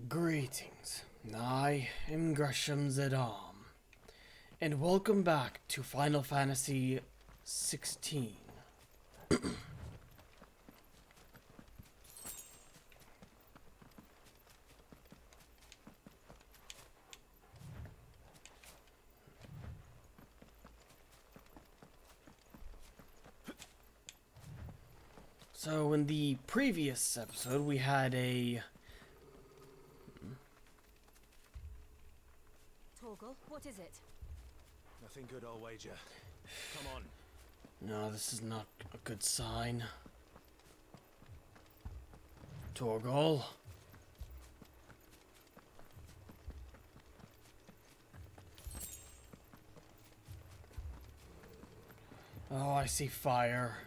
Greetings, I am Gresham Zedam, and welcome back to Final Fantasy XVI. So in the previous episode we had a... Torgal, what is it? Nothing good, I'll wager. Come on. No, this is not a good sign. Torgal? Oh, I see fire.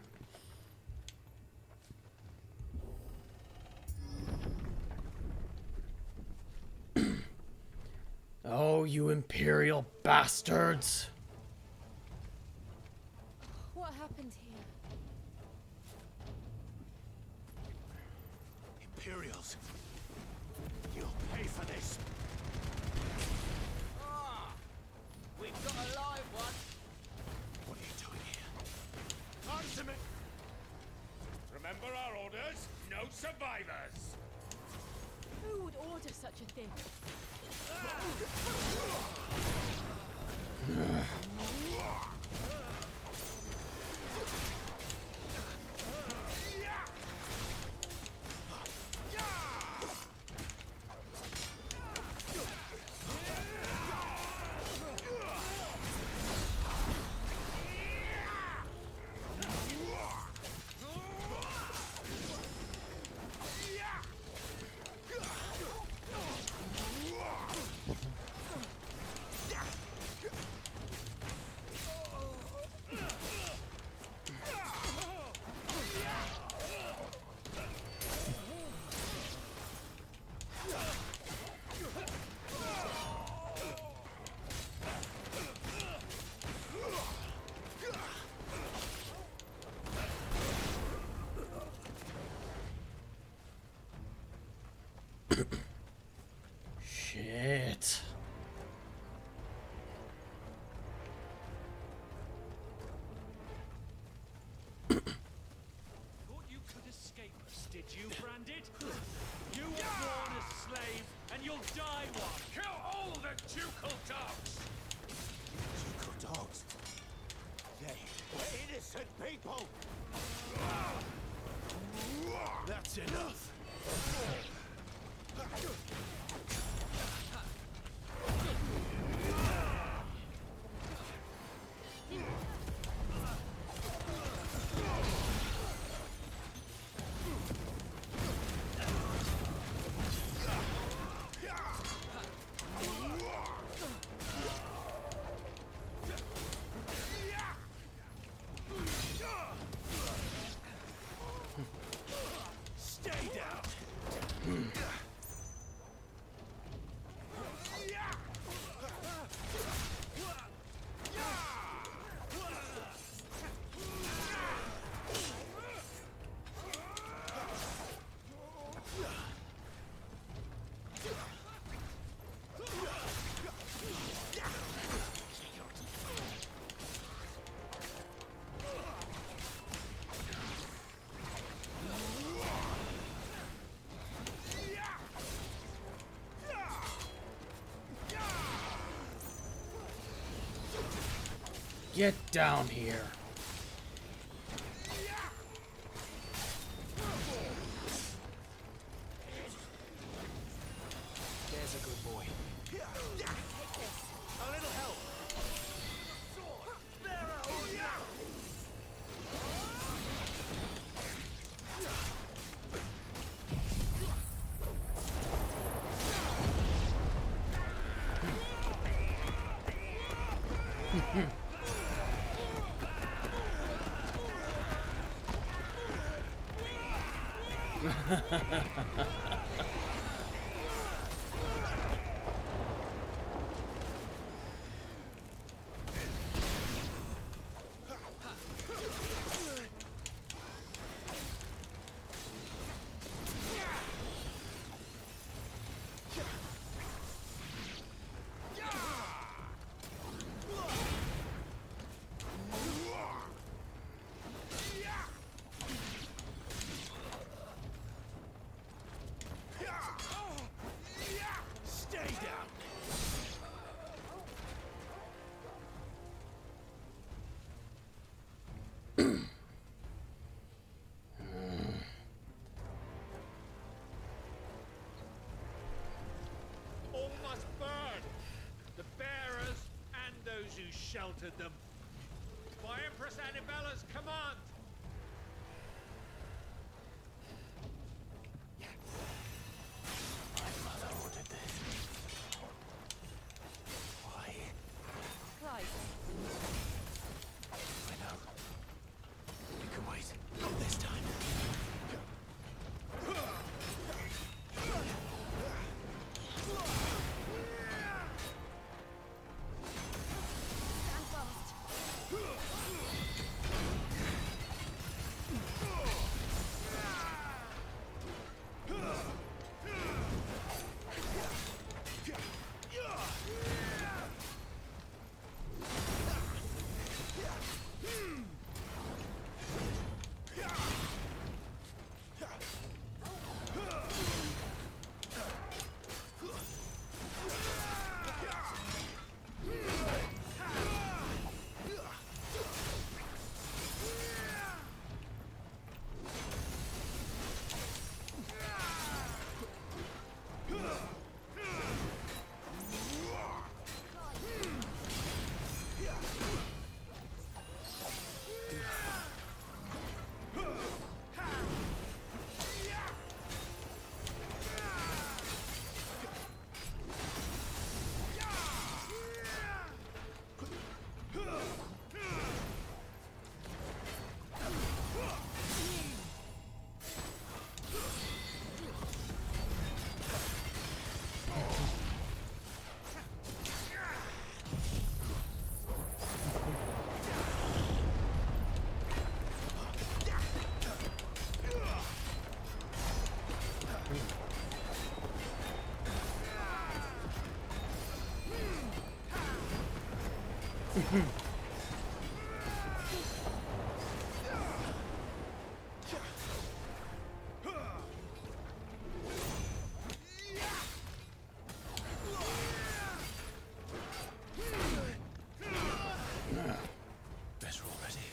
Oh, you Imperial bastards! What happened here? Imperials. You'll pay for this. We've got a live one. What are you doing here? Answer me! Remember our orders? No survivors! Who would order such a thing? Shit. Thought you could escape us, did you, Branded? You were born a slave, and you'll die one. Kill all the ducal dogs! Ducal dogs. They were innocent people. That's enough. Stay down. Get down here. There's a good boy. A little help. sheltered them. By Empress Annibella's command. My mother ordered this. Why? Clive, I know. You can wait. Not this time. stand fast. Better already.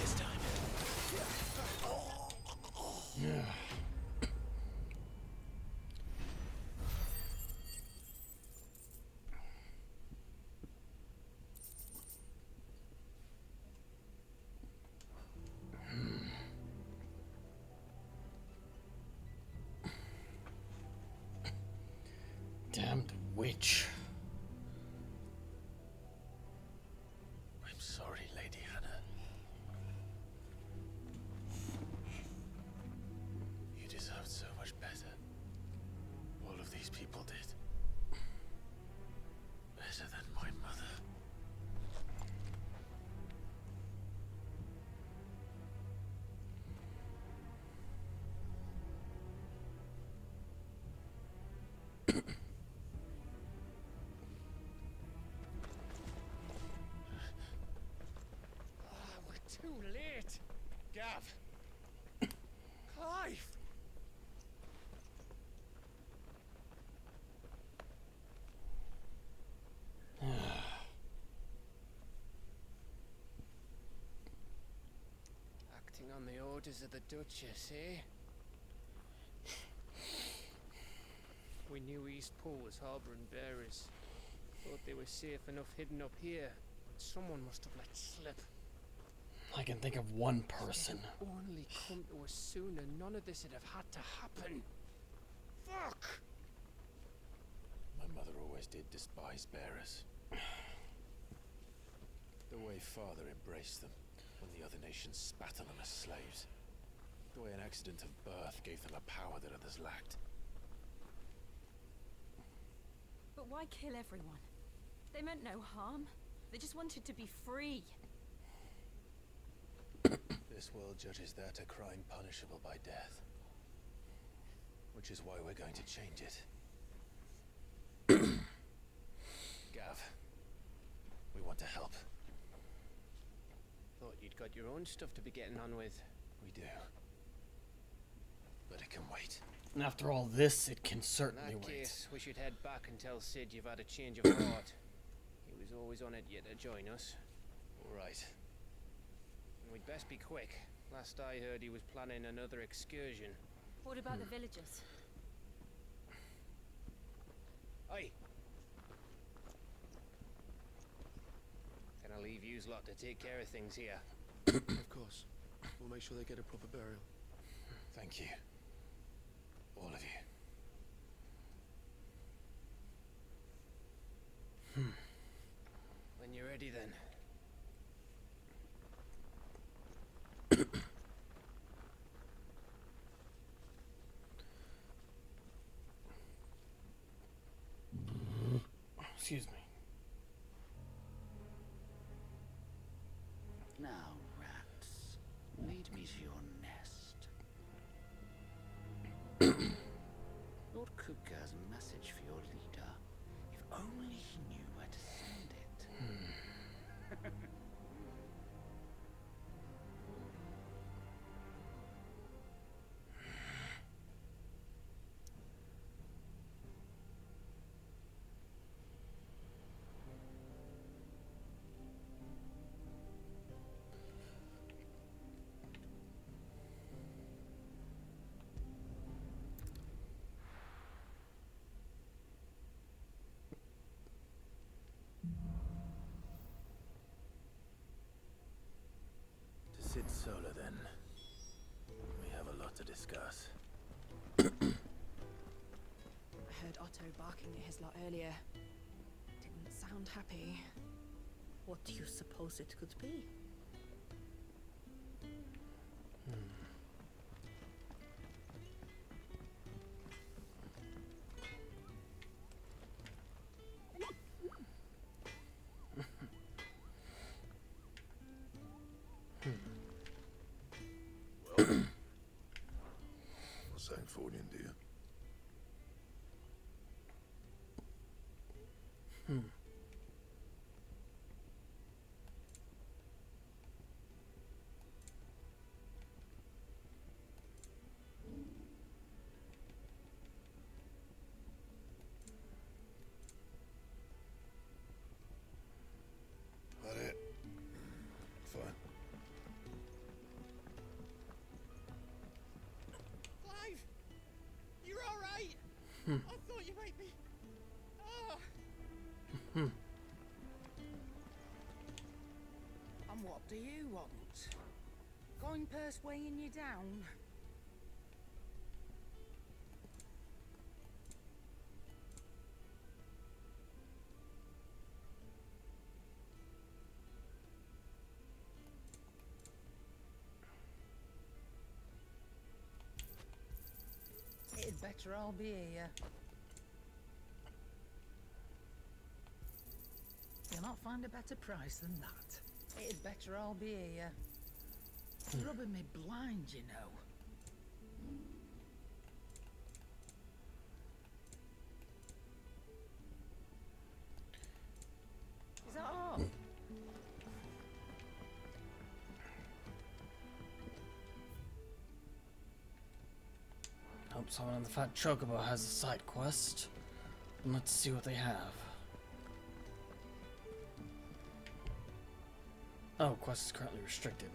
This time. Damned witch. I'm sorry, Lady Hannah. You deserved so much better. All of these people did. Better than my mother. We're too late. Gav. Clive. Acting on the orders of the Duchess, eh? We knew East Pool was harbouring bearers. Thought they were safe enough hidden up here, but someone must have let slip. I can think of one person. Only come to us sooner, none of this would have had to happen. Fuck! My mother always did despise bearers. The way father embraced them when the other nations spat on them as slaves. The way an accident of birth gave them a power that others lacked. But why kill everyone? They meant no harm. They just wanted to be free. This world judges that a crime punishable by death. Which is why we're going to change it. Gav, we want to help. Thought you'd got your own stuff to be getting on with. We do. But it can wait. And after all this, it can In certainly that wait. case, we should head back and tell Sid you've had a change of heart. He was always on it yet to join us. All right. And we'd best be quick. Last I heard, he was planning another excursion. What about the villagers? Aye. Can I leave yous lot to take care of things here? Of course. We'll make sure they get a proper burial. Thank you. All of you. When you're ready, then. Excuse me. Now, rats, lead me to your nest. Lord Kupka's message for your leader. If only he knew where to send it. To sit solo then. We have a lot to discuss. I heard Otto barking at his lot earlier. Didn't sound happy. What do you suppose it could be? Something for you, dear. That it? Fine. Clive! You're alright! I thought you might be... Ah! And what do you want? Going purse weighing you down? It'd better all be here. You'll not find a better price than that. It'd better all be here. It's rubbing me blind, you know. Is that all? Hope someone on the fat chocobo has a side quest. And let's see what they have. Oh, quest is currently restricted.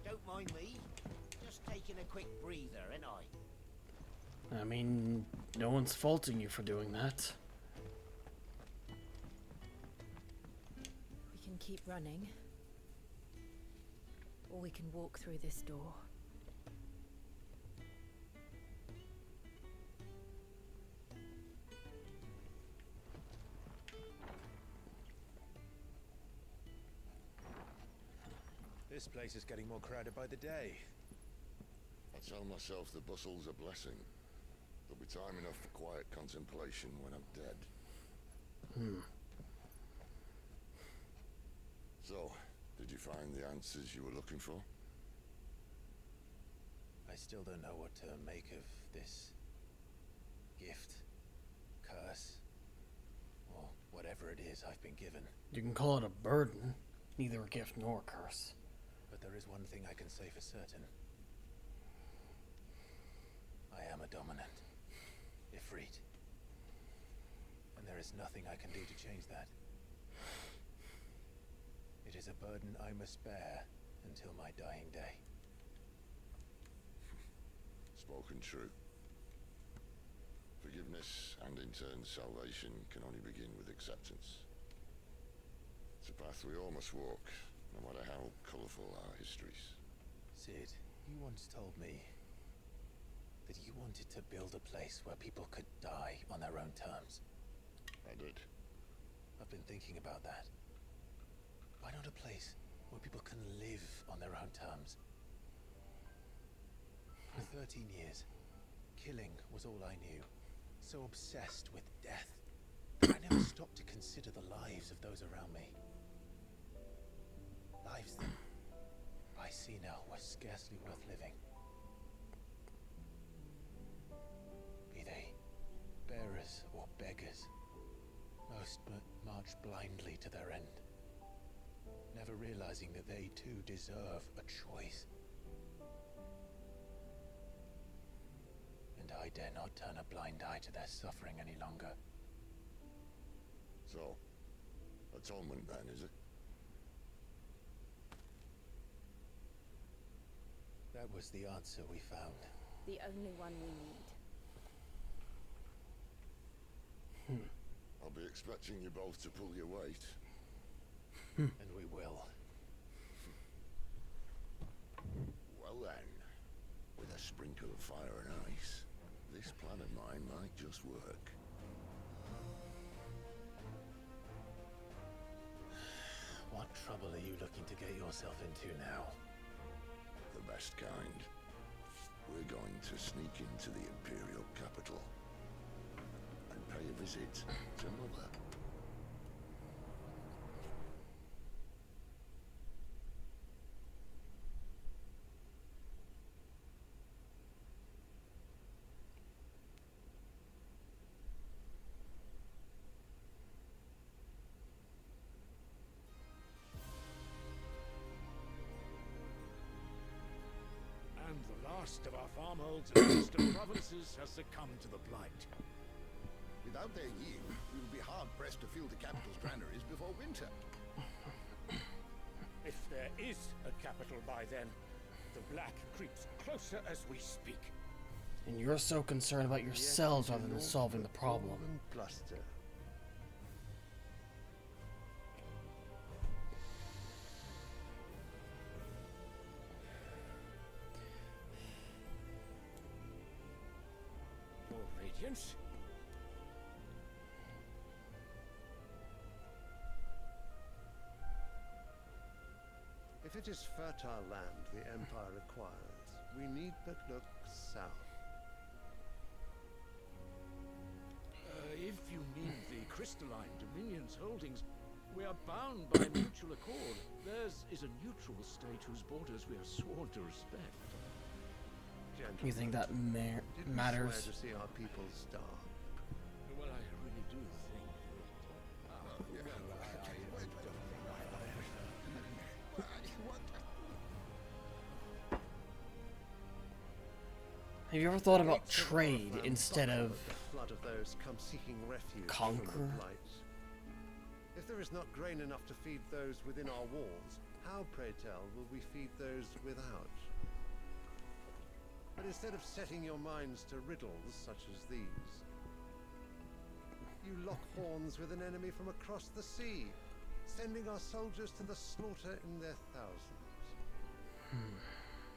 Don't mind me. Just taking taking a quick breather, ain't I? I mean, no one's faulting you for doing that. We can keep running. Or we can walk through this door. This place is getting more crowded by the day. I tell myself the bustle's a blessing. There'll be time enough for quiet contemplation when I'm dead. So, did you find the answers you were looking for? I still don't know what to make of this gift, curse, or whatever it is I've been given. You can call it a burden, neither a gift nor a curse. But there is one thing I can say for certain. I am a dominant, Ifrit. And there is nothing I can do to change that. It is a burden I must bear until my dying day. Spoken true. Forgiveness and in turn salvation can only begin with acceptance. It's a path we all must walk, no matter how colourful our histories. Sid, you once told me that you wanted to build a place where people could die on their own terms. I did. I've been thinking about that. Why not a place where people can live on their own terms? For 13 years, killing was all I knew. So obsessed with death that I never stopped to consider the lives of those around me. Lives that I see now were scarcely worth living. Be they bearers or beggars, most march blindly to their end, never realizing that they too deserve a choice. And I dare not turn a blind eye to their suffering any longer. So, atonement then, is it? That was the answer we found. The only one we need. I'll be expecting you both to pull your weight. And we will. Well then, with a sprinkle of fire and ice, this plan of mine might just work. What trouble are you looking to get yourself into now? The best kind. We're going to sneak into the Imperial capital and pay a visit to Mother. And the last of our farmholds and western provinces has succumbed to the Blight. Without their yield, we will be hard-pressed to fill the capital's granaries before winter. If there is a capital by then, the Black creeps closer as we speak. And you're so concerned about yourselves rather than solving the problem. Bluster. Your Radiance? If it is fertile land the Empire requires, we need but look south. If you mean the crystalline Dominion's holdings, we are bound by mutual accord. Theirs is a neutral state whose borders we are sworn to respect. You think that Did we matters? swear to see our people starve? Well, I really do think Have you ever thought about trade instead of The flood of those come seeking refuge conquer? from the Blight. If there is not grain enough to feed those within our walls, how, pray tell, will we feed those without? But instead of setting your minds to riddles such as these, you lock horns with an enemy from across the sea, sending our soldiers to the slaughter in their thousands.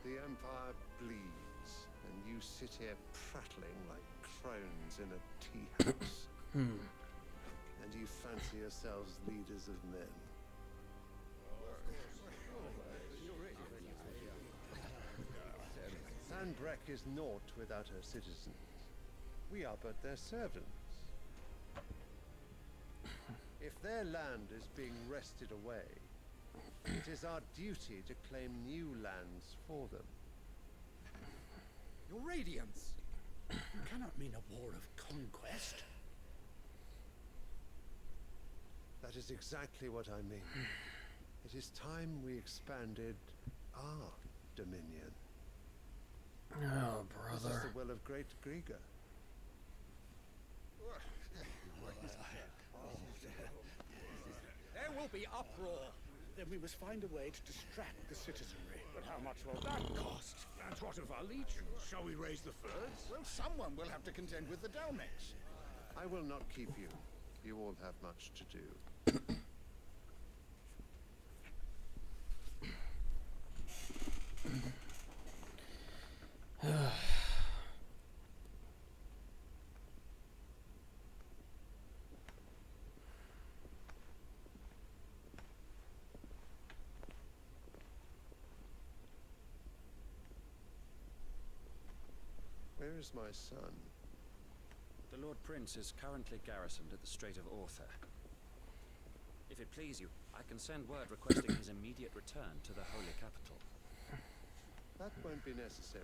The Empire bleeds, and you sit here prattling like crones in a tea house. And you fancy yourselves leaders of men. Sanbreque is naught without her citizens. We are but their servants. If their land is being wrested away, it is our duty to claim new lands for them. Your Radiance! You cannot mean a war of conquest. That is exactly what I mean. It is time we expanded our dominion. Oh, This is brother. the will of great Grieger. There will be uproar. Then we must find a way to distract the citizenry. But how much will that cost? And what of our legions? Shall we raise the furs? Well, someone will have to contend with the Dalmex. I will not keep you. You all have much to do. Where is my son? The Lord Prince is currently garrisoned at the Strait of Author. If it please you, I can send word requesting his immediate return to the Holy Capital. That won't be necessary.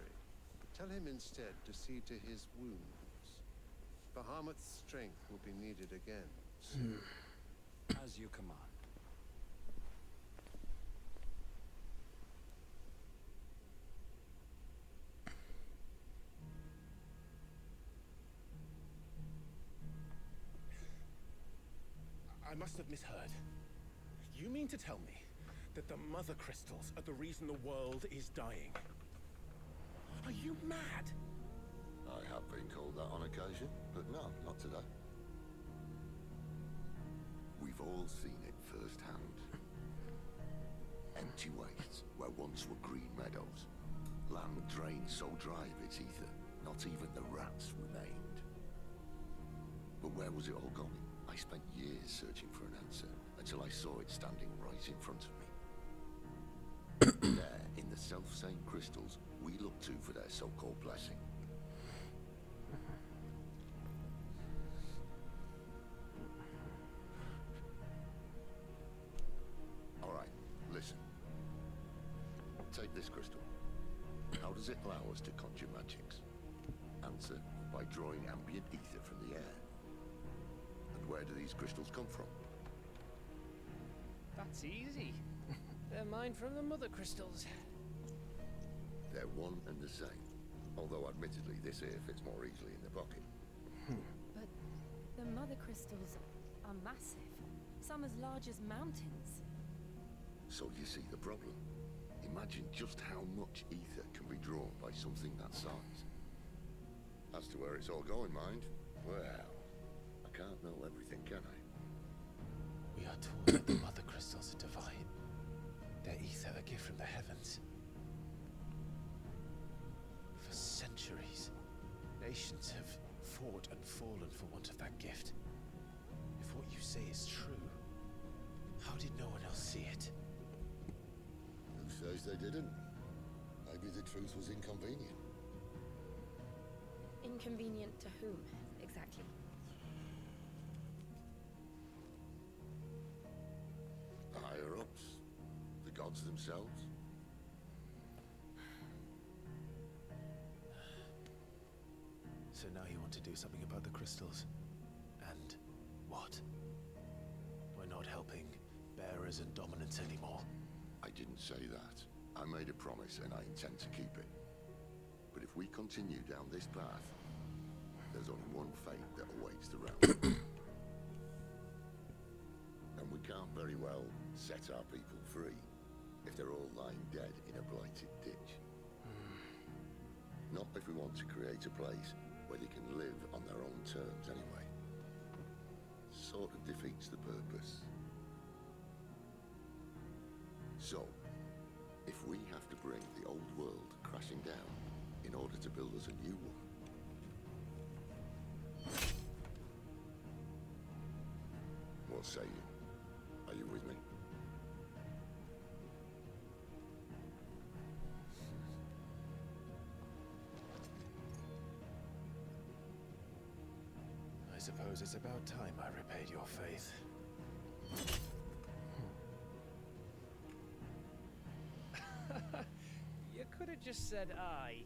Tell him instead to see to his wounds. Bahamut's strength will be needed again soon. As you command. I must have misheard. You mean to tell me that the mother crystals are the reason the world is dying? Are you mad? I have been called that on occasion, but no, not today. We've all seen it firsthand. Empty wastes where once were green meadows. Land drained so dry of its ether, not even the rats remained. But where was it all going? I spent years searching for an answer, until I saw it standing right in front of me. There, in the self-same crystals, we look to for their so-called blessing. Alright, listen. Take this crystal. How does it allow us to conjure magics? Answer, by drawing ambient ether from the air. Where do these crystals come from? That's easy. They're mine from the mother crystals. They're one and the same. Although admittedly this here fits more easily in the pocket. But the mother crystals are massive. Some as large as mountains. So you see the problem. Imagine just how much ether can be drawn by something that size. As to where it's all going, mind? Well, I can't know everything, can I? We are told that the mother crystals are divine. Their ether a gift from the heavens. For centuries, nations have fought and fallen for want of that gift. If what you say is true, how did no one else see it? Who says they didn't? Maybe the truth was inconvenient. Inconvenient to whom, exactly? The higher-ups? The gods themselves? So now you want to do something about the crystals? And what? We're not helping bearers and dominants anymore. I didn't say that. I made a promise and I intend to keep it. But if we continue down this path, there's only one fate that awaits the realm. And we can't very well set our people free if they're all lying dead in a blighted ditch. Not if we want to create a place where they can live on their own terms anyway. Sort of defeats the purpose. So, if we have to bring the old world crashing down in order to build us a new one, what say you? Are you with me? I suppose it's about time I repaid your faith. You could have just said aye.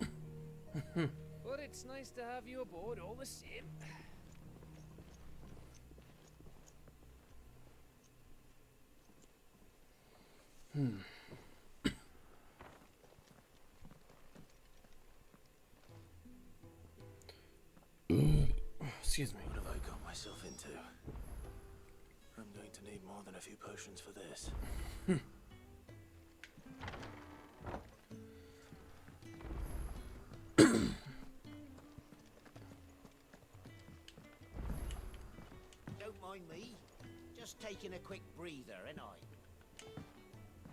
But it's nice to have you aboard all the same. Excuse me. What have I got myself into? I'm going to need more than a few potions for this. Don't mind me. Just taking a quick breather, ain't I?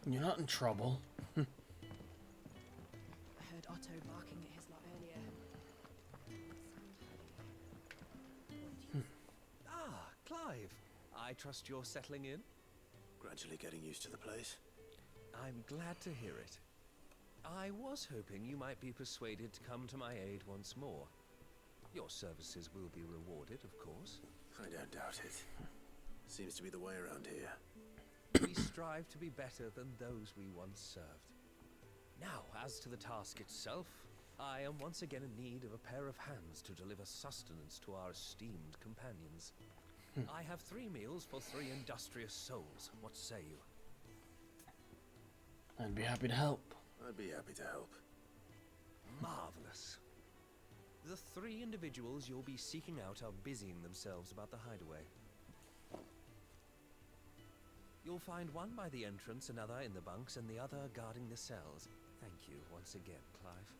You're not in trouble. I heard Otto barking at his lot earlier. Ah, Clive. I trust you're settling in? Gradually getting used to the place. I'm glad to hear it. I was hoping you might be persuaded to come to my aid once more. Your services will be rewarded, of course. I don't doubt it. Seems to be the way around here. We strive to be better than those we once served. Now, as to the task itself, I am once again in need of a pair of hands to deliver sustenance to our esteemed companions. I have 3 meals for 3 industrious souls. What say you? I'd be happy to help. I'd be happy to help. Marvelous. The 3 individuals you'll be seeking out are busying themselves about the hideaway. You'll find one by the entrance, another in the bunks, and the other guarding the cells. Thank you once again, Clive.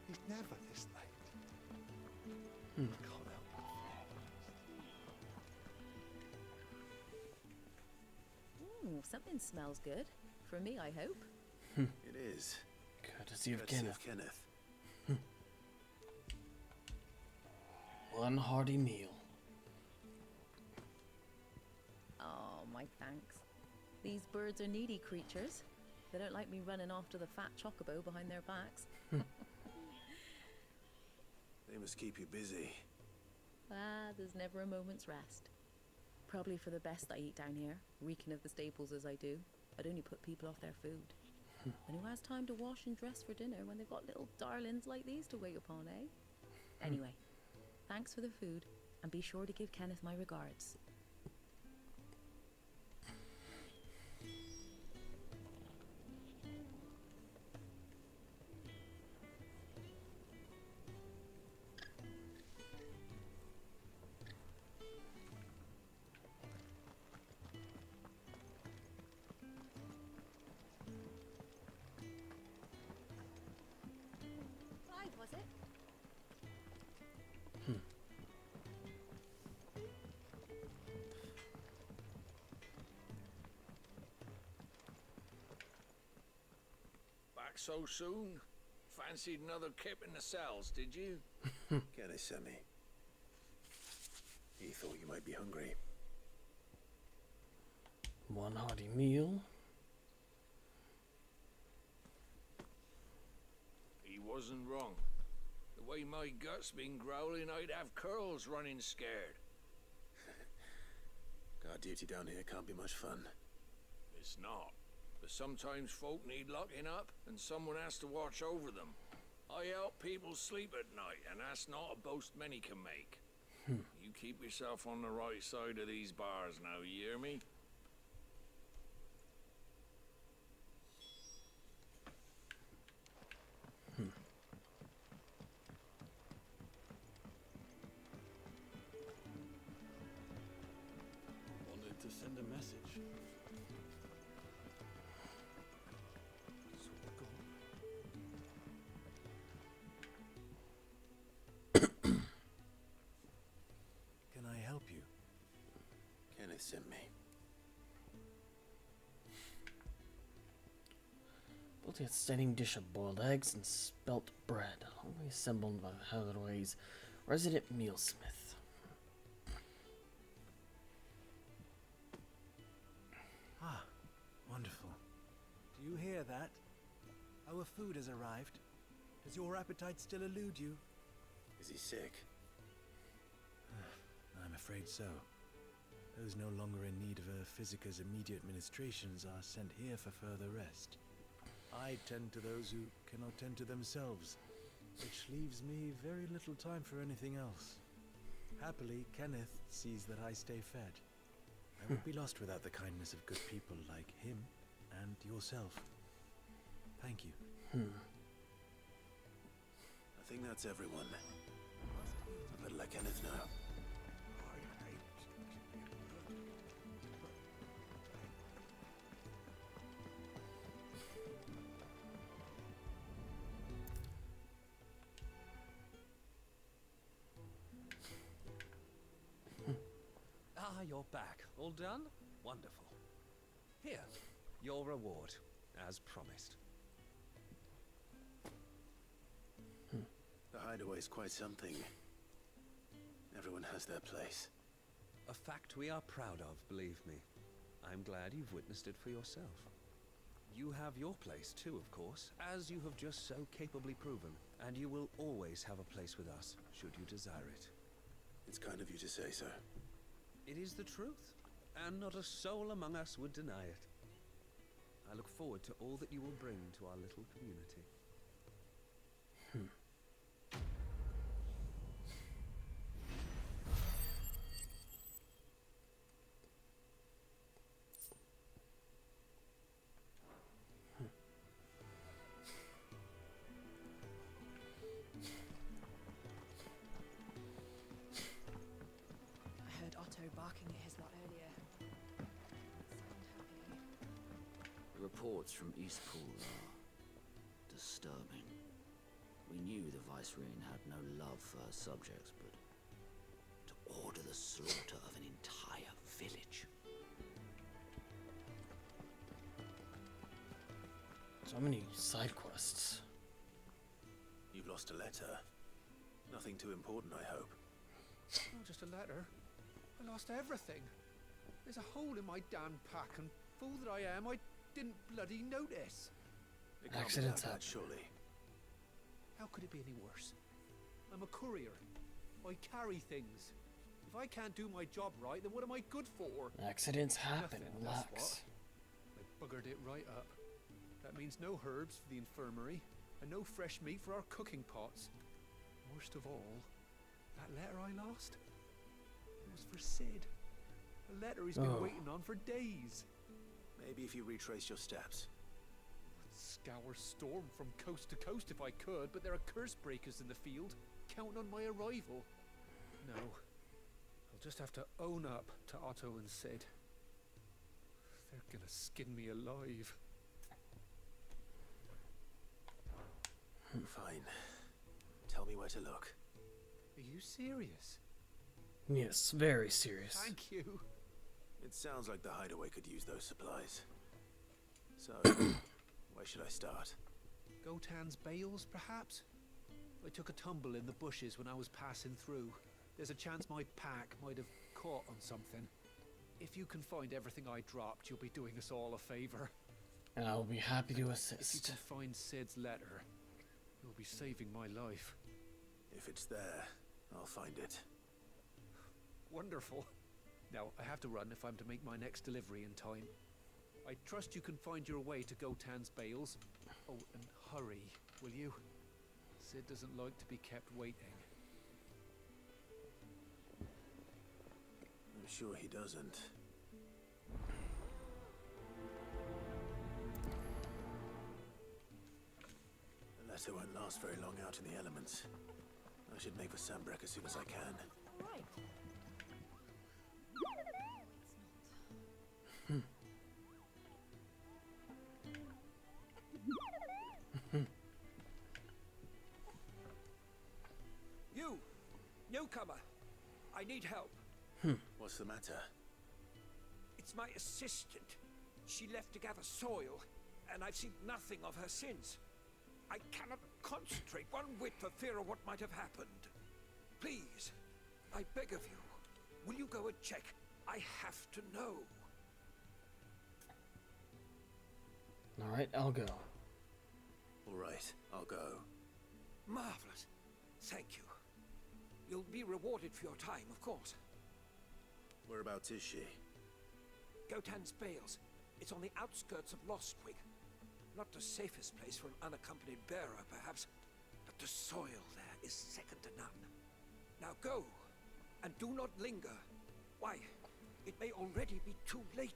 He's never this late. I can't help but Something smells good. For me, I hope. It is. Courtesy of Courtesy Kenneth. of Kenneth. One hearty meal. Oh, my thanks. These birds are needy creatures. They don't like me running off to the fat chocobo behind their backs. They must keep you busy. There's never a moment's rest. Probably for the best I eat down here, reeking of the staples as I do. I'd only put people off their food. And who has time to wash and dress for dinner when they've got little darlings like these to wait upon, eh? Anyway, thanks for the food, and be sure to give Kenneth my regards. Clive, was it? Back so soon? Fancied another kip in the cells, did you? Kenneth sent me. He thought you might be hungry. One hearty meal. He wasn't wrong. The way my gut's been growling, I'd have curls running scared. Guard duty down here can't be much fun. It's not. But sometimes folk need locking up, and someone has to watch over them. I help people sleep at night, and that's not a boast many can make. You keep yourself on the right side of these bars now, you hear me? a message. Can I help you? Kenneth sent me. Built a stunning dish of boiled eggs and spelt bread, only assembled by Hideaway's resident mealsmith. Ah, wonderful. Do you hear that? Our food has arrived. Does your appetite still elude you? Is he sick? I'm afraid so. Those no longer in need of a physicker's immediate ministrations are sent here for further rest. I tend to those who cannot tend to themselves, which leaves me very little time for anything else. Happily, Kenneth sees that I stay fed. I would be lost without the kindness of good people like him and yourself. Thank you. I think that's everyone. I better let Kenneth know. Ah, you're back. All done? Wonderful. Here, your reward, as promised. The Hideaway's quite something. Everyone has their place. A fact we are proud of, believe me. I'm glad you've witnessed it for yourself. You have your place too, of course, as you have just so capably proven, and you will always have a place with us, should you desire it. It's kind of you to say so. It is the truth, and not a soul among us would deny it. I look forward to all that you will bring to our little community. Barking at his lot earlier. Sound happy. The reports from Eastpool are disturbing. We knew the Vicereine had no love for her subjects, but to order the slaughter of an entire village. So many side quests. You've lost a letter. Nothing too important, I hope. Not just a letter. I lost everything. There's a hole in my damn pack, and fool that I am, I didn't bloody notice. It can't be that bad, surely. How could it be any worse? I'm a courier. I carry things. If I can't do my job right, then what am I good for? Accidents happen. Nothing, Relax. that's what. I buggered it right up. That means no herbs for the infirmary, and no fresh meat for our cooking pots. Worst of all, that letter I lost. It was for Sid. A letter he's been waiting on for days. Maybe if you retrace your steps. I'd scour Storm from coast to coast if I could, but there are curse breakers in the field, counting on my arrival. No. I'll just have to own up to Otto and Sid. They're gonna skin me alive. Fine. Tell me where to look. Are you serious? Yes, very serious. Thank you. It sounds like the Hideaway could use those supplies. So, where should I start? Gotan's bales, perhaps? I took a tumble in the bushes when I was passing through. There's a chance my pack might have caught on something. If you can find everything I dropped, you'll be doing us all a favor. And I'll be happy to If you assist. can find Sid's letter, you'll be saving my life. If it's there, I'll find it. Wonderful. Now, I have to run if I'm to make my next delivery in time. I trust you can find your way to Gotan's bales. Oh, and hurry, will you? Sid doesn't like to be kept waiting. I'm sure he doesn't. The letter won't last very long out in the elements. I should make for Sandbreck as soon as I can. Right. newcomer. I need help. What's the matter? It's my assistant. She left to gather soil, and I've seen nothing of her since. I cannot concentrate one whit for fear of what might have happened. Please, I beg of you, will you go and check? I have to know. Alright, I'll go. Alright, I'll go. Marvelous. Thank you. You'll be rewarded for your time, of course. Whereabouts is she? Gotan's Bales. It's on the outskirts of Lostwig. Not the safest place for an unaccompanied bearer, perhaps, but the soil there is second to none. Now go, and do not linger. Why, it may already be too late.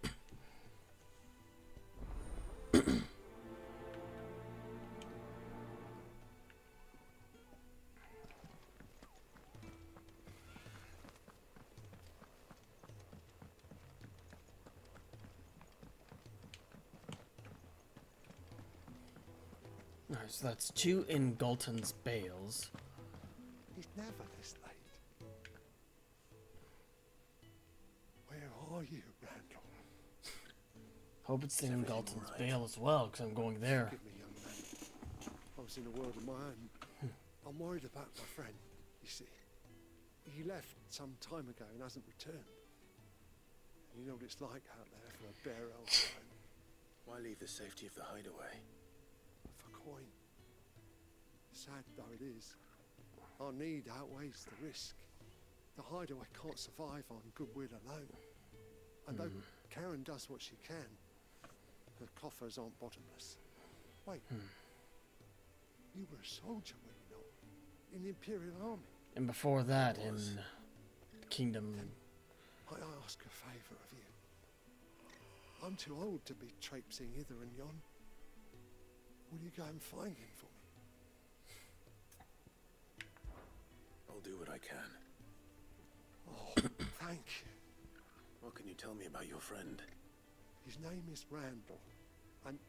Alright, so that's 2 in Galton's Bales. He's never this late. Where are you, Randall? Hope it's in Galton's Bale as well, because I'm going there. Forgive me, young man. I was in a world of my own. I'm worried about my friend, you see. He left some time ago and hasn't returned. You know what it's like out there for a bare old man. Why leave the safety of the hideaway? For coin. Sad though it is, our need outweighs the risk. The hideaway can't survive on goodwill alone. And though Karen does what she can, the coffers aren't bottomless. Wait, you were a soldier, were you not? In the Imperial Army? And before that, in Kingdom... I ask a favour of you. I'm too old to be traipsing hither and yon. Will you go and find him for me? I'll do what I can. Oh, thank you. What can you tell me about your friend? His name is Randall, and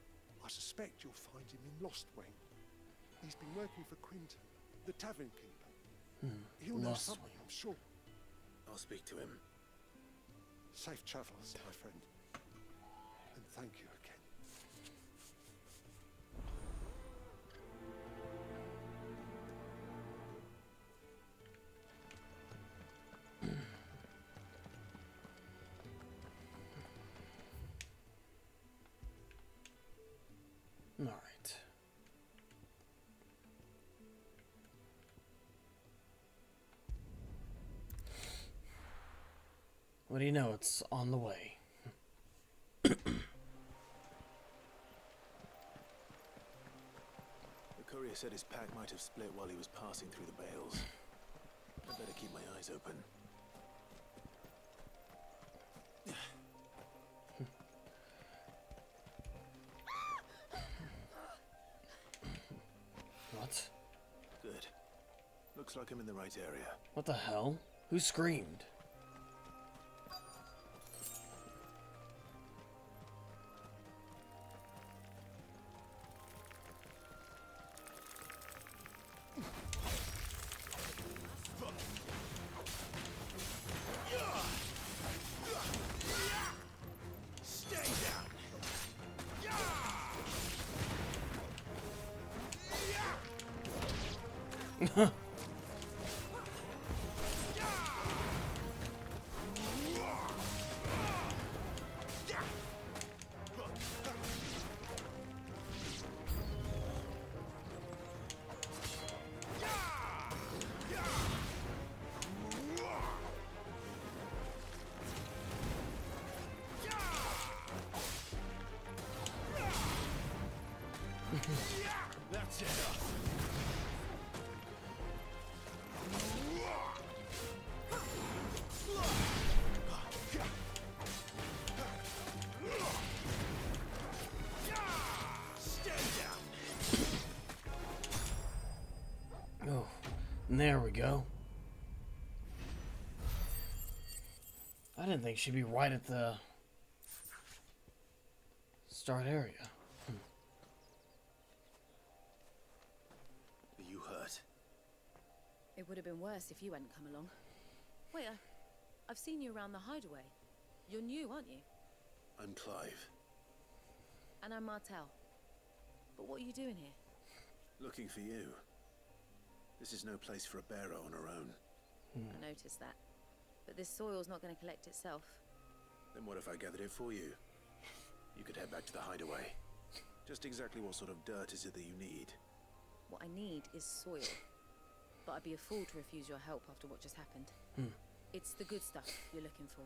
I suspect you'll find him in Lostwing. He's been working for Quinton, the tavern keeper. He'll know something, I'm sure. I'll speak to him. Safe travels, my friend. And thank you again. All right. What do you know? It's on the way. The courier said his pack might have split while he was passing through the bales. I better keep my eyes open. What? Good. Looks like I'm in the right area. What the hell? Who screamed? That's enough. Oh, and there we go. I didn't think she'd be right at the start area. Are you hurt? It would have been worse if you hadn't come along. Wait, I've seen you around the Hideaway. You're new, aren't you? I'm Clive. And I'm Martel. But what are you doing here? Looking for you. This is no place for a bearer on her own. I noticed that. But this soil's not going to collect itself. Then what if I gathered it for you? You could head back to the Hideaway. Just exactly what sort of dirt is it that you need? What I need is soil. But I'd be a fool to refuse your help after what just happened. It's the good stuff you're looking for.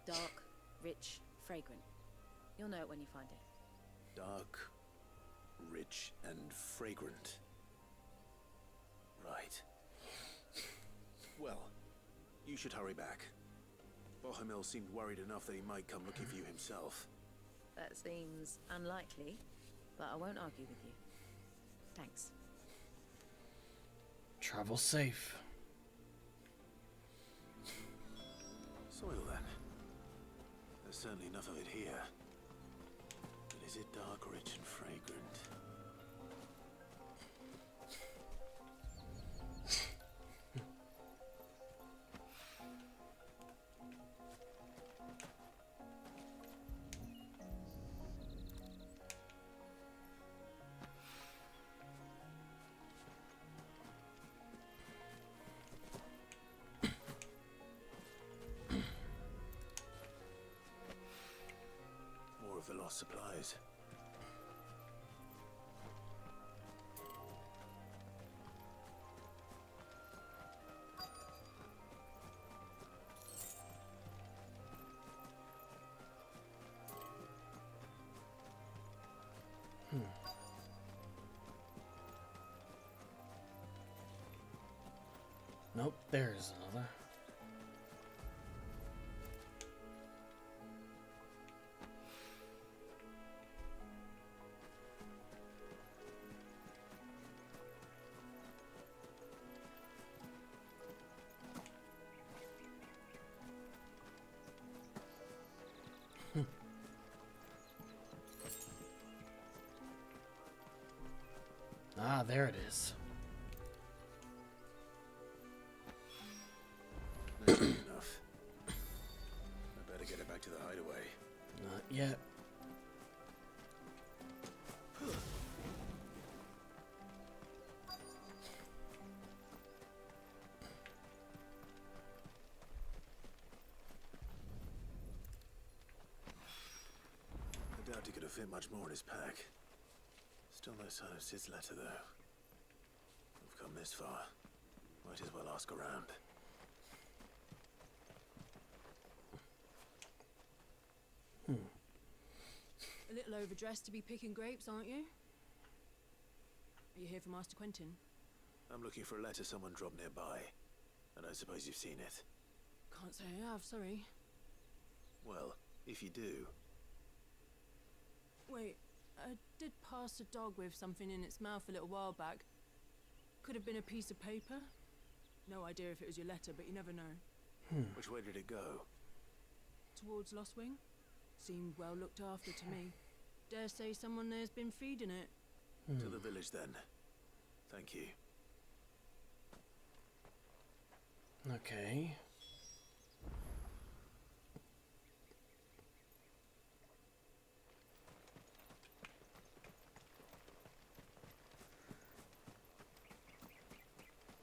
Dark, rich, fragrant. You'll know it when you find it. Dark, rich, and fragrant. Right. Well, you should hurry back. Bohemil seemed worried enough that he might come looking for you himself. That seems unlikely, but I won't argue with you. Thanks. Travel safe. Soil, then. There's certainly enough of it here. But is it dark, rich, and fragrant? More of the lost supplies. Nope, there's another. Ah, there it is. That's good enough. I better get it back to the Hideaway. Not yet. I doubt he could have fit much more in his pack. Still no sign of Sid's letter, though. We've come this far. Might as well ask around. A little overdressed to be picking grapes, aren't you? Are you here for Master Quentin? I'm looking for a letter someone dropped nearby. I don't suppose you've seen it. Can't say I have, sorry. Well, if you do... Wait, I did pass a dog with something in its mouth a little while back. Could have been a piece of paper. No idea if it was your letter, but you never know. Which way did it go? Towards Lost Wing? Seemed well looked after to me. Dare say someone there's been feeding it. To the village, then. Thank you. Okay.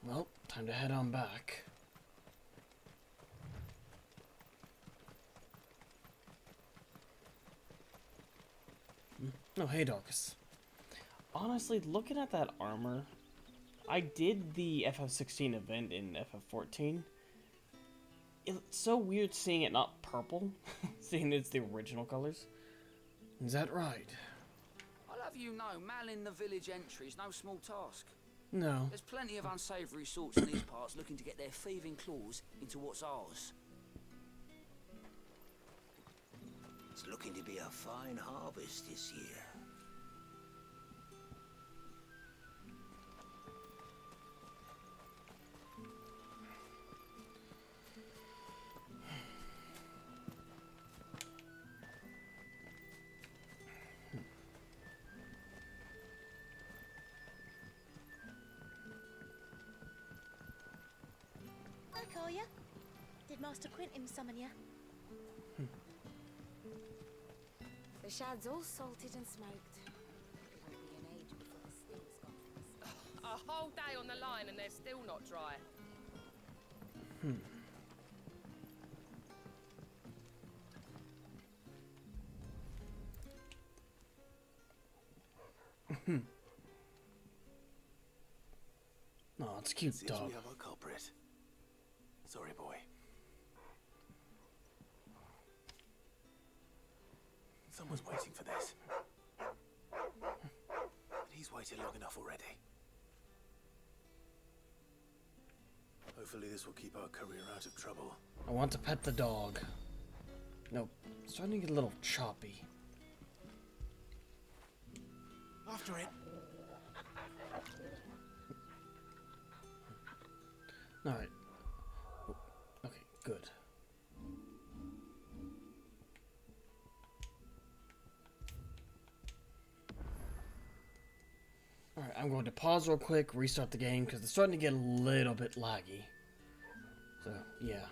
Well, time to head on back. Oh, hey, Dorcas. Honestly, looking at that armor, I did the FF16 event in FF14. It's so weird seeing it not purple, seeing it's the original colors. Is that right? I'll have you know, manning the village entry is no small task. No. There's plenty of unsavoury sorts in these parts looking to get their thieving claws into what's ours. It's looking to be a fine harvest this year. I call ya. Did Master Quentin summon ya? The shad's all salted and smoked. It won't be an age before the stink's gone from the stairs. A whole day on the line and they're still not dry. Oh, it's a cute Seems dog. we have our culprit. Sorry, boy. Someone's waiting for this. But he's waited long enough already. Hopefully this will keep our career out of trouble. I want to pet the dog. Nope. It's starting to get a little choppy. After it. Alright. Okay, good. Alright, I'm going to pause real quick, restart the game, because it's starting to get a little bit laggy. So, yeah.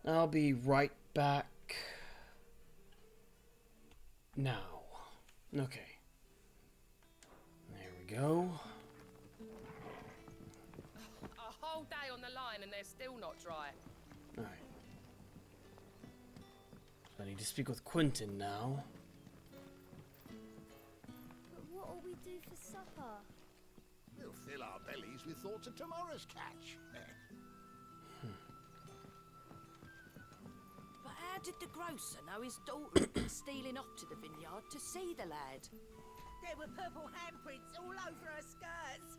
I'll be right back now. Okay. There we go. A whole day on the line and they're still not dry. Alright. So I need to speak with Quentin now. But what'll we do for supper? We'll fill our bellies with thoughts of tomorrow's catch. But how did the grocer know his daughter had been stealing off to the vineyard to see the lad? There were purple handprints all over her skirts.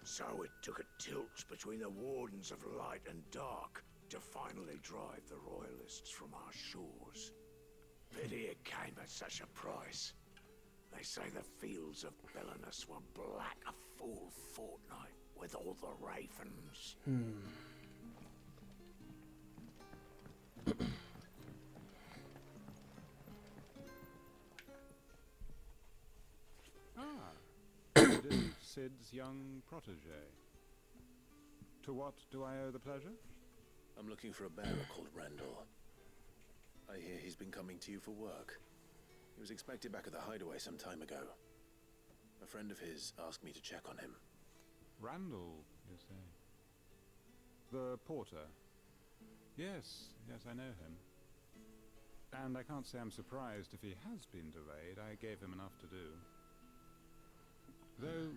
So it took a tilt between the Wardens of Light and Dark to finally drive the Royalists from our shores. Pity it came at such a price. They say the fields of Belenus were black a full fortnight with all the ravens. It is Sid's young protege. To what do I owe the pleasure? I'm looking for a bearer called Randall. I hear he's been coming to you for work. He was expected back at the Hideaway some time ago. A friend of his asked me to check on him. Randall, you say? The porter? Yes, I know him. And I can't say I'm surprised if he has been delayed. I gave him enough to do. Though,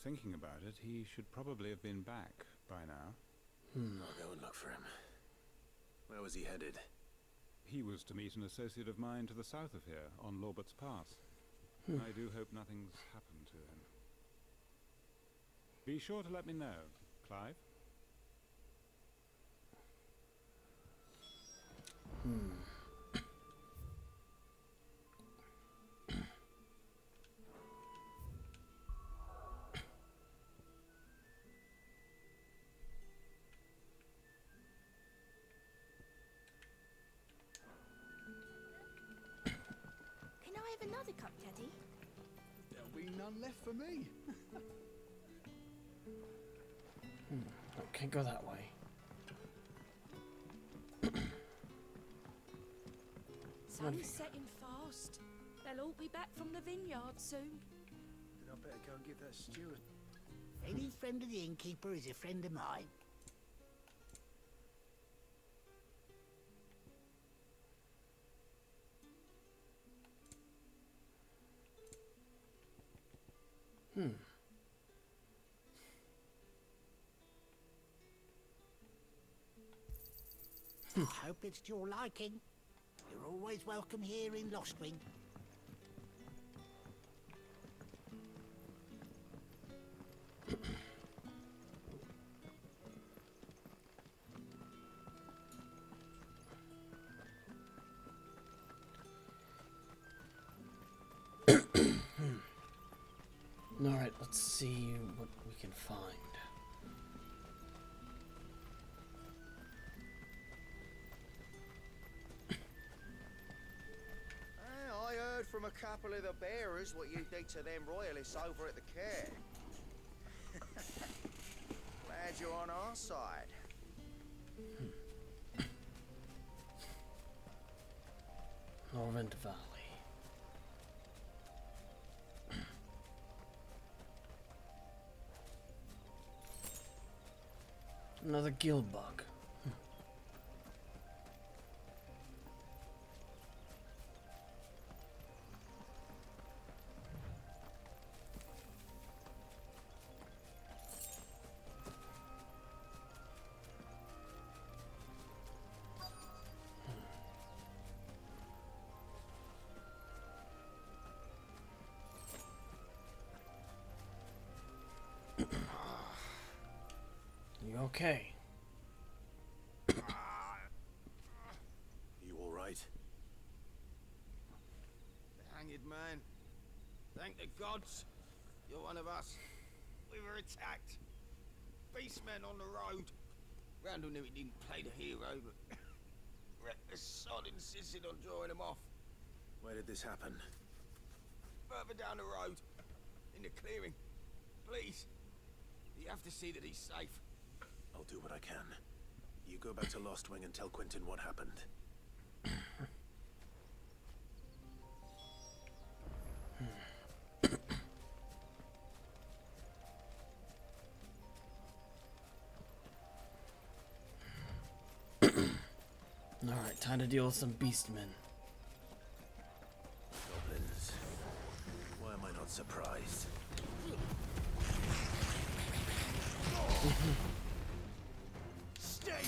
thinking about it, he should probably have been back by now. I'll go and look for him. Where was he headed? He was to meet an associate of mine to the south of here, on Lorbert's Pass. I do hope nothing's happened to him. Be sure to let me know, Clive. Can I have another cup, Teddy? There'll be none left for me. Oh, can't go that way. Sun's setting fast. They'll all be back from the vineyard soon. Then I better go and give that steward. Any friend of the innkeeper is a friend of mine. I hope it's to your liking. You're always welcome here in Lostwing. Alright, let's see what we can find. I heard from a couple of the bearers what you did to them royalists over at the care. Glad you're on our side. Norvent Valley. Another guild bug. You okay? You all right? The hanged man. Thank the gods. You're one of us. We were attacked. Beastmen on the road. Randall knew he didn't play the hero, but reckless sod insisted on drawing him off. Where did this happen? Further down the road. In the clearing. Please. You have to see that he's safe. I'll do what I can. You go back to Lost Wing and tell Quentin what happened. Alright, time to deal with some beastmen. Goblins. Why am I not surprised? Stay down!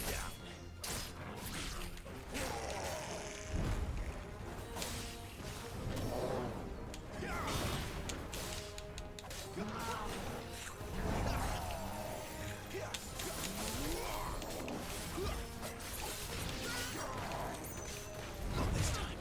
Not this time.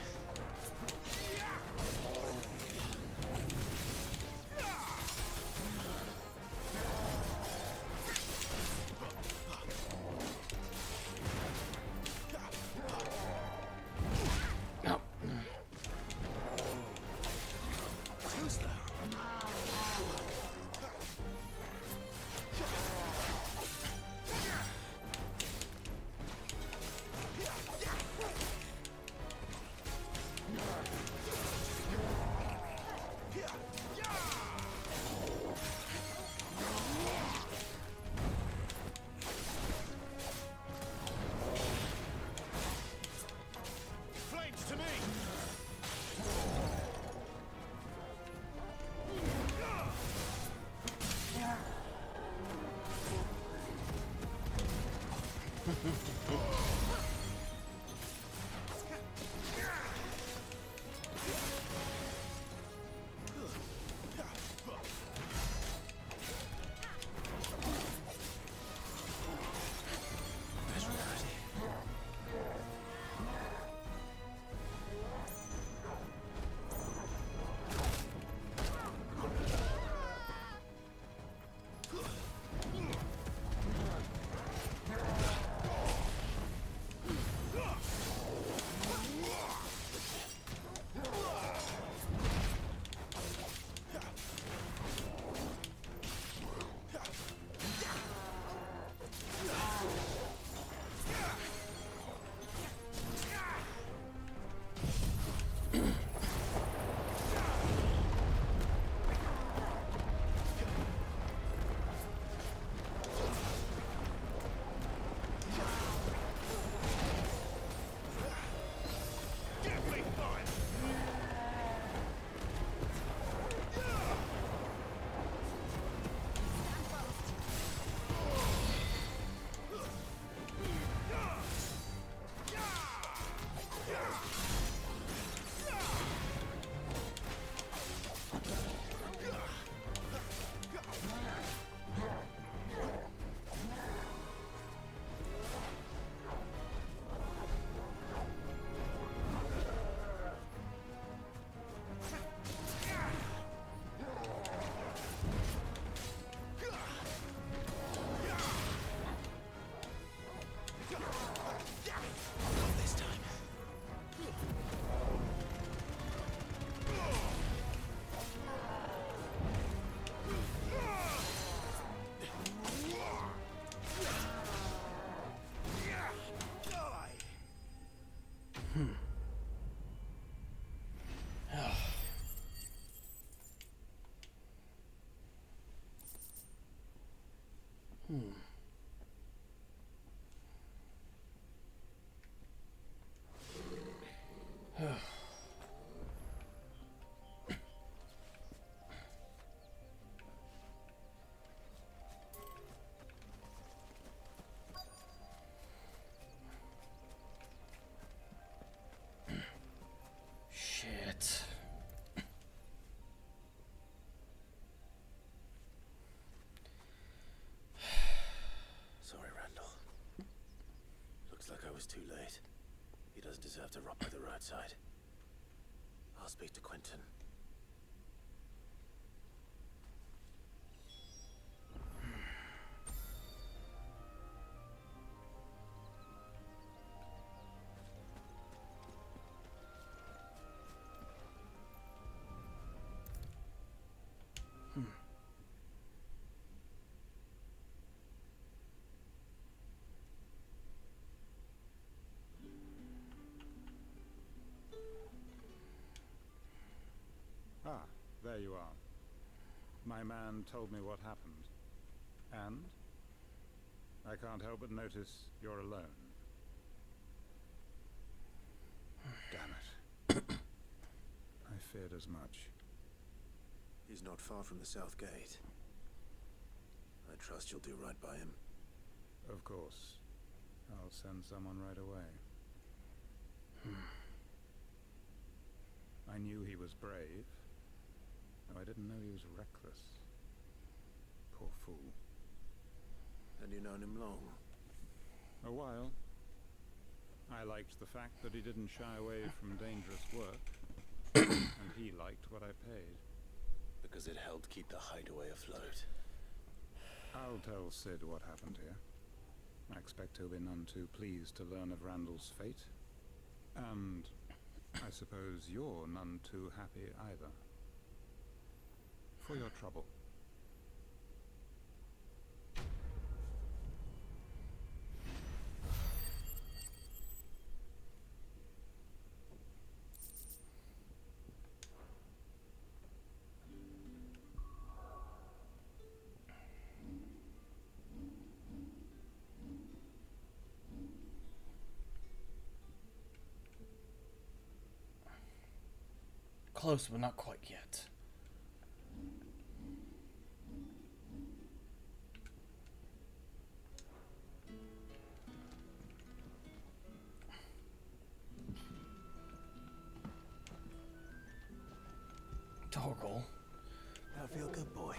Flames to me! Shit. Sorry, Randall. Looks like I was too late. He doesn't deserve to rot by the roadside. I'll speak to Quentin. Ah, there you are. My man told me what happened. And? I can't help but notice you're alone. Damn it. I feared as much. He's not far from the south gate. I trust you'll do right by him. Of course. I'll send someone right away. I knew he was brave, though I didn't know he was reckless. Poor fool. And you've known him long? A while. I liked the fact that he didn't shy away from dangerous work, and he liked what I paid. Because it helped keep the Hideaway afloat. I'll tell Sid what happened here. I expect he'll be none too pleased to learn of Randall's fate. And I suppose you're none too happy either. For your trouble. Close, but not quite yet. Toggle. That'll feel good, boy.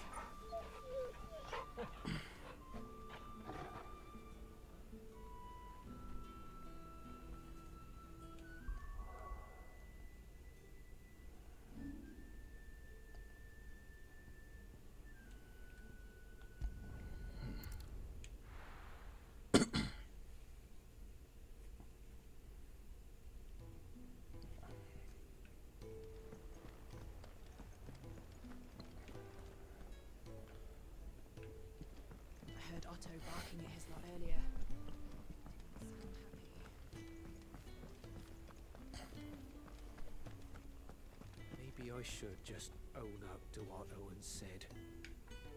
I heard Otto barking at his lot earlier. Didn't sound happy. Maybe I should just own up to Otto and Sid.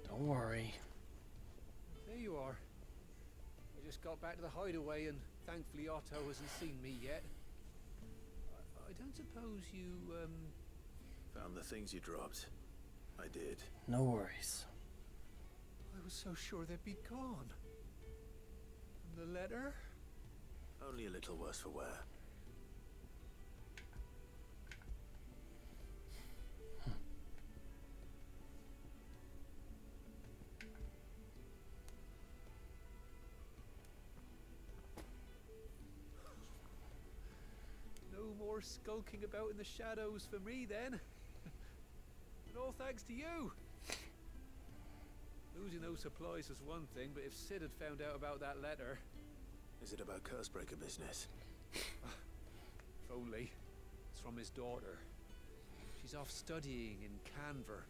Don't worry. There you are. I just got back to the Hideaway and thankfully Otto hasn't seen me yet. I don't suppose you, Found the things you dropped. I did. No worries. I was so sure they'd be gone. And the letter? Only a little worse for wear. No more skulking about in the shadows for me then. And all thanks to you. Losing those supplies is one thing, but if Sid had found out about that letter... Is it about Cursebreaker business? If only. It's from his daughter. She's off studying in Canver,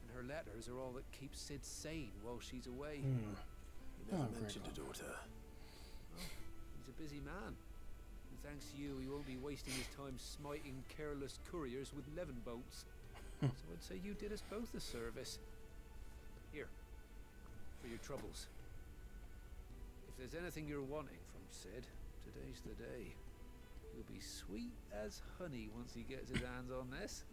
and her letters are all that keeps Sid sane while she's away. You never mentioned a daughter. Well, he's a busy man. And thanks to you, he won't be wasting his time smiting careless couriers with levin bolts. So I'd say you did us both a service. Here. For your troubles. If there's anything you're wanting from Sid, today's the day. He'll be sweet as honey once he gets his hands on this.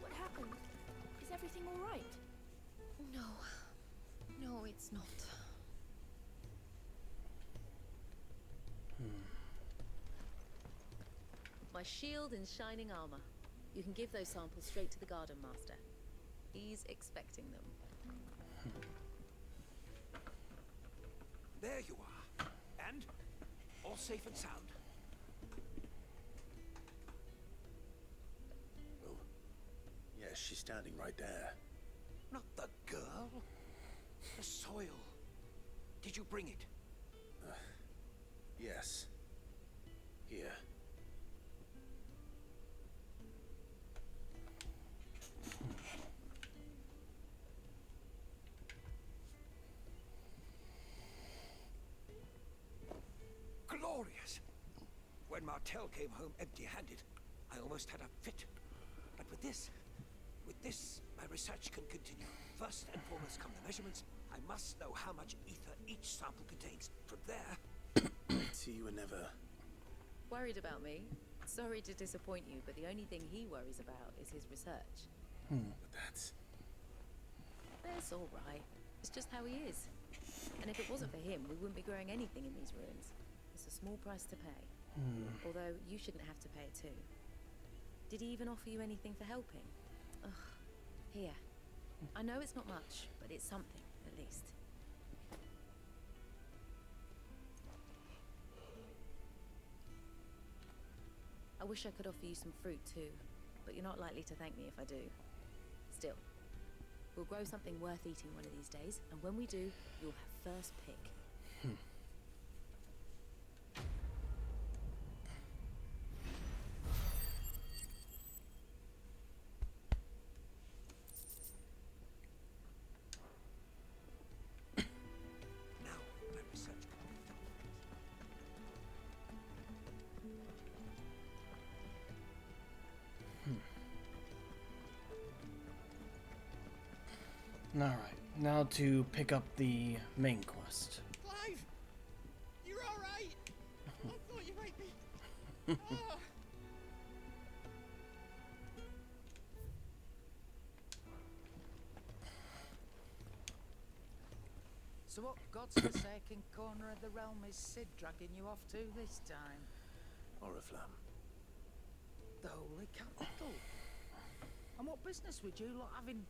What happened? Is everything all right? No. No, it's not. My shield and shining armor. You can give those samples straight to the Garden Master. He's expecting them. There you are. And all safe and sound. Well, yes, she's standing right there. Not the girl. The soil. Did you bring it? Yes. Here. Glorious! When Martel came home empty-handed, I almost had a fit. But with this, my research can continue. First and foremost come the measurements. I must know how much ether each sample contains. From there... See, you were never... Worried about me? Sorry to disappoint you, but the only thing he worries about is his research. But that's... That's all right. It's just how he is. And if it wasn't for him, we wouldn't be growing anything in these ruins. It's a small price to pay. Although, you shouldn't have to pay it too. Did he even offer you anything for helping? Ugh. Here. I know it's not much, but it's something, at least. I wish I could offer you some fruit too, but you're not likely to thank me if I do. Still, we'll grow something worth eating one of these days, and when we do, you'll have first pick. Now, my research Alright, now to pick up the main quest. Clive! You're alright! I thought you might be... Ah. So what godforsaken corner of the realm is Sid dragging you off to this time? Oriflamme. The Holy Capital. And what business would you lot having...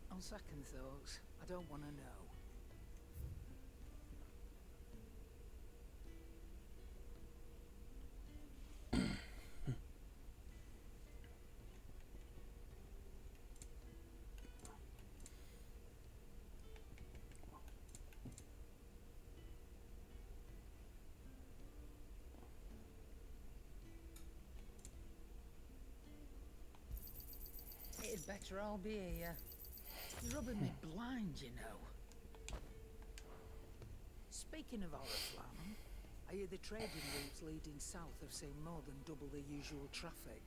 On second thoughts, I don't want to know. It'd better all be here. You're rubbing me blind, you know. Speaking of Oriflamme, I hear the trading routes leading south have seen more than double the usual traffic.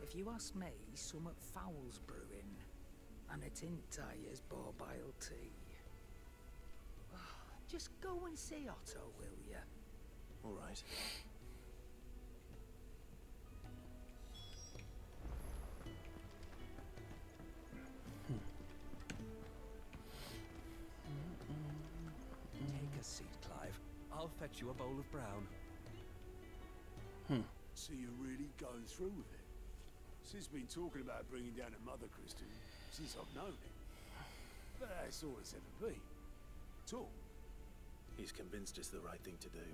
If you ask me, somewhat foul's brewing. And it ain't Tyre's borbile tea. Just go and see Otto, will ya? All right. Take a seat, Clive. I'll fetch you a bowl of brown. So you're really going through with it? Sid's been talking about bringing down a mother Christian since I've known him. But that's all it's ever been. Talk. He's convinced it's the right thing to do.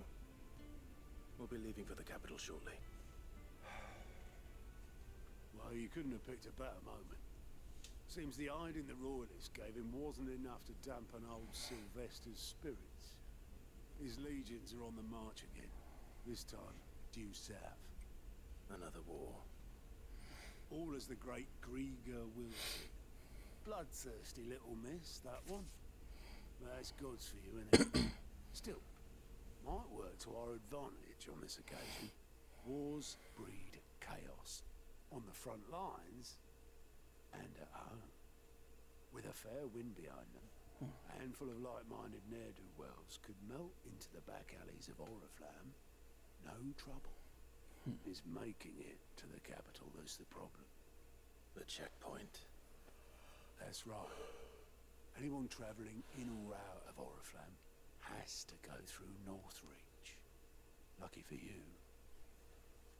We'll be leaving for the capital shortly. Well, you couldn't have picked a better moment. Seems the hiding the royalists gave him wasn't enough to dampen old Sylvester's spirits. His legions are on the march again. This time, due south. Another war. All as the great Grieger wills it. Bloodthirsty little miss, that one. That's God's for you, isn't it? Still, might work to our advantage on this occasion. Wars breed chaos. On the front lines, and at home. With a fair wind behind them, a handful of like-minded ne'er-do-wells could melt into the back alleys of Oriflamme. No trouble. It's making it to the capital that's the problem. The checkpoint. That's right. Anyone travelling in or out of Oriflamme has to go through Northreach. Lucky for you,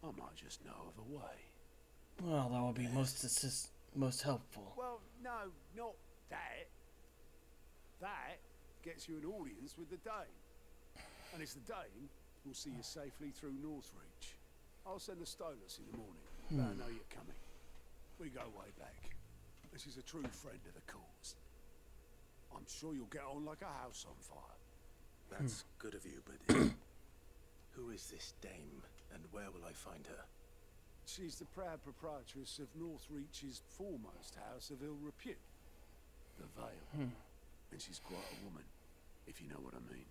I might just know of a way. Well, that would be most helpful. Well, no, not that. That gets you an audience with the Dane. And it's the Dane who'll see you safely through Northreach. I'll send the Stolas in the morning. Let her know you're coming. We go way back. And she's a true friend of the cause. I'm sure you'll get on like a house on fire. That's good of you, but who is this dame, and where will I find her? She's the proud proprietress of Northreach's foremost house of ill repute, the Vale. And she's quite a woman, if you know what I mean.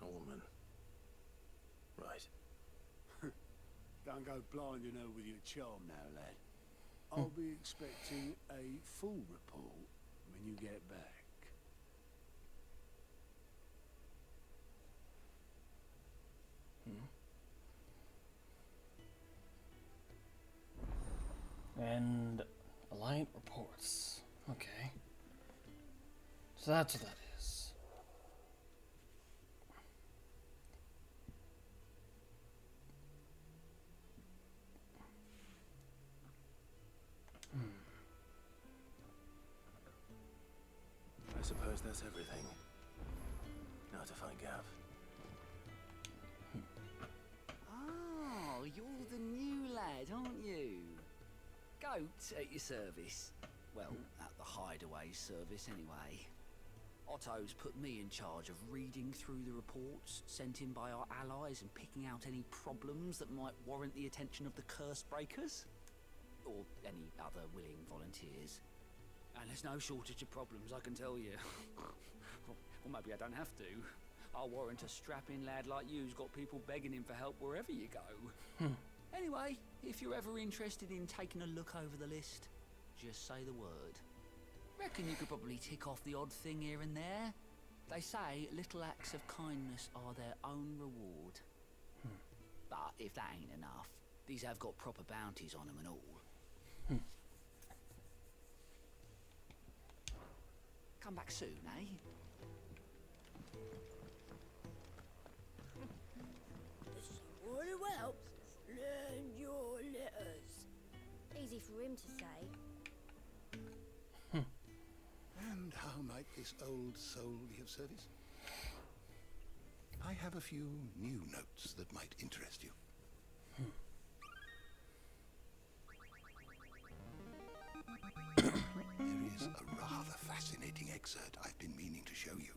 A woman. Right. Don't go blinding her with your charm now, lad. I'll be expecting a full report when you get back. And Alliant reports. Okay. So that's what that is. I suppose that's everything. Now to find Gav. Oh, you're the new lad, aren't you? Goat at your service. Well, at the Hideaway service anyway. Otto's put me in charge of reading through the reports sent in by our allies and picking out any problems that might warrant the attention of the curse breakers. Or any other willing volunteers. And there's no shortage of problems, I can tell you. Or maybe I don't have to. I'll warrant a strapping lad like you's got people begging him for help wherever you go. Anyway, if you're ever interested in taking a look over the list, just say the word. Reckon you could probably tick off the odd thing here and there. They say little acts of kindness are their own reward. But if that ain't enough, these have got proper bounties on them and all. Come back soon, eh? Someone who helps, learn your letters. Easy for him to say. And how might this old soul be of service? I have a few new notes that might interest you. There is a rather fascinating excerpt I've been meaning to show you.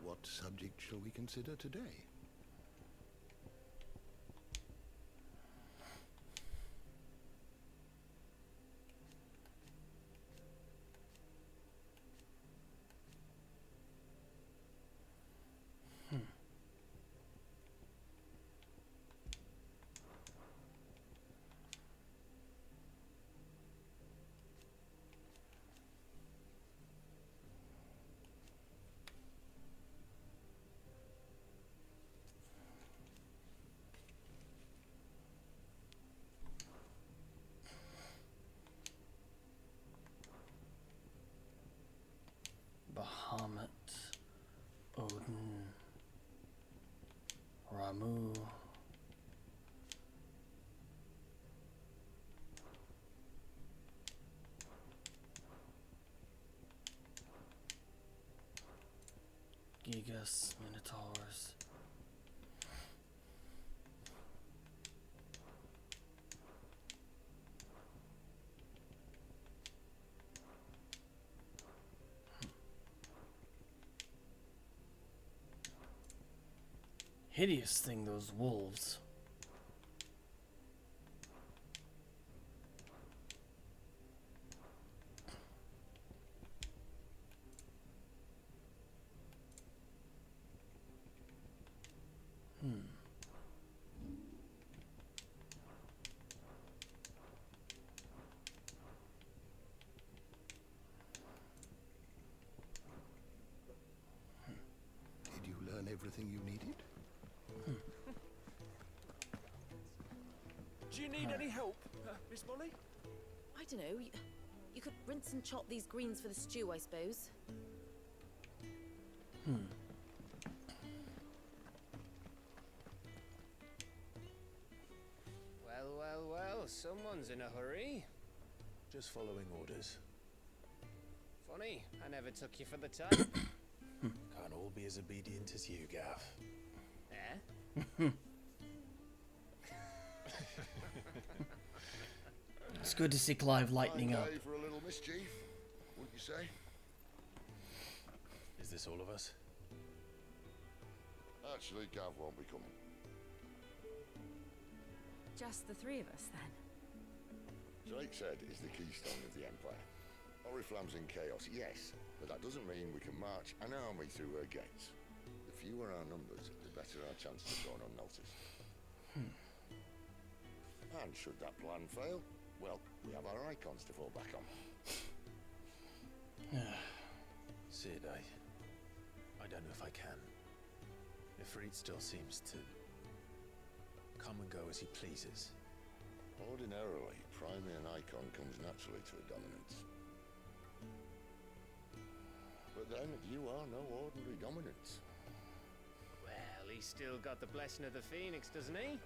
What subject shall we consider today? Ramu. Gigas, Minotaurs. Hideous thing, those wolves. Did you learn everything you needed? Do you need any help, Miss Molly? I don't know. You could rinse and chop these greens for the stew, I suppose. Well, someone's in a hurry. Just following orders. Funny, I never took you for the type. Can't all be as obedient as you, Gav. Eh? It's good to see Clive lightening up. For a little mischief, wouldn't you say? Is this all of us? Actually, Gav won't be coming. Just the three of us, then. Drake said is the keystone of the Empire. Oriflamme's in chaos, yes, but that doesn't mean we can march an army through her gates. The fewer our numbers, the better our chances of going unnoticed. And should that plan fail, well, we have our icons to fall back on. Sid, I don't know if I can. Ifrit still seems to come and go as he pleases. Ordinarily, priming an icon comes naturally to a dominance. But then, you are no ordinary dominance. Well, he's still got the blessing of the Phoenix, doesn't he?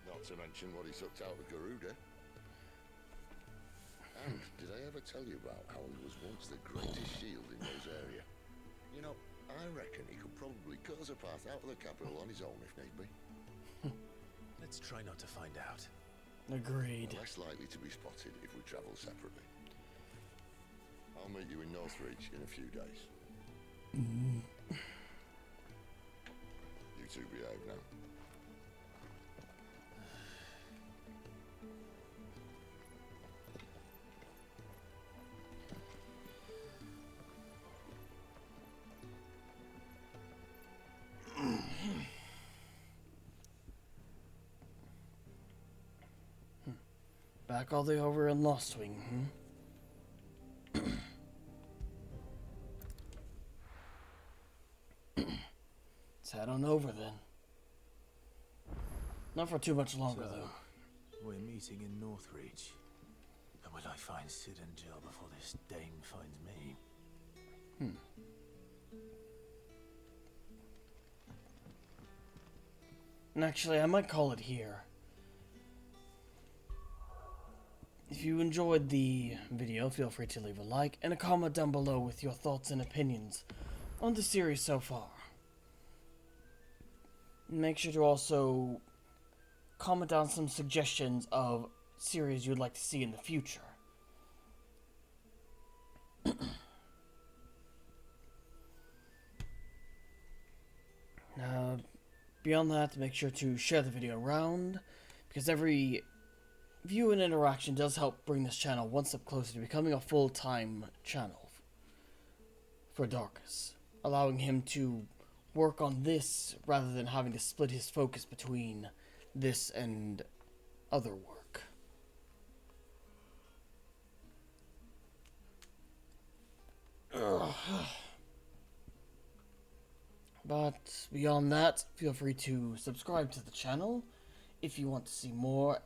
Not to mention what he sucked out of Garuda. And did I ever tell you about how he was once the greatest shield in Rosaria? You know, I reckon he could probably cut us a path out of the capital on his own if need be. Let's try not to find out. Agreed. Less likely to be spotted if we travel separately. I'll meet you in Northreach in a few days. You two behave now. Back all the way over in Lost Wing, Let's head on over then. Not for too much longer, though. We're meeting in Northreach. And will I find Sid and Jill before this dame finds me? And actually, I might call it here. If you enjoyed the video, feel free to leave a like and a comment down below with your thoughts and opinions on the series so far. Make sure to also comment down some suggestions of series you'd like to see in the future. Beyond that, make sure to share the video around, because every view and interaction does help bring this channel one step closer to becoming a full-time channel for Darkus, allowing him to work on this rather than having to split his focus between this and other work. But beyond that, feel free to subscribe to the channel if you want to see more.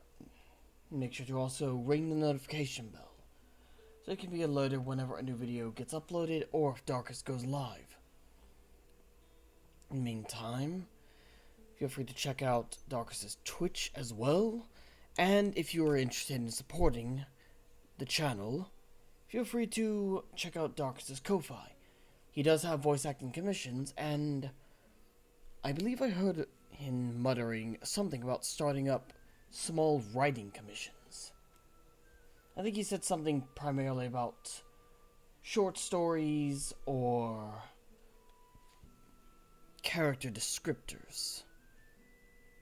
Make sure to also ring the notification bell so it can be alerted whenever a new video gets uploaded or if Darkus goes live. In the meantime, Feel free to check out Darkus's Twitch as well. And if you are interested in supporting the channel, feel free to check out Darkus's Ko-Fi. He does have voice acting commissions, and I believe I heard him muttering something about starting up small writing commissions. I think he said something primarily about short stories or character descriptors.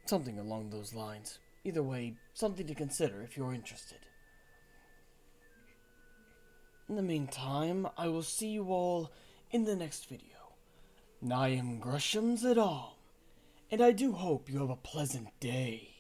Something along those lines. Either way, something to consider if you're interested. In the meantime, I will see you all in the next video. I am Gresham's et al. And I do hope you have a pleasant day.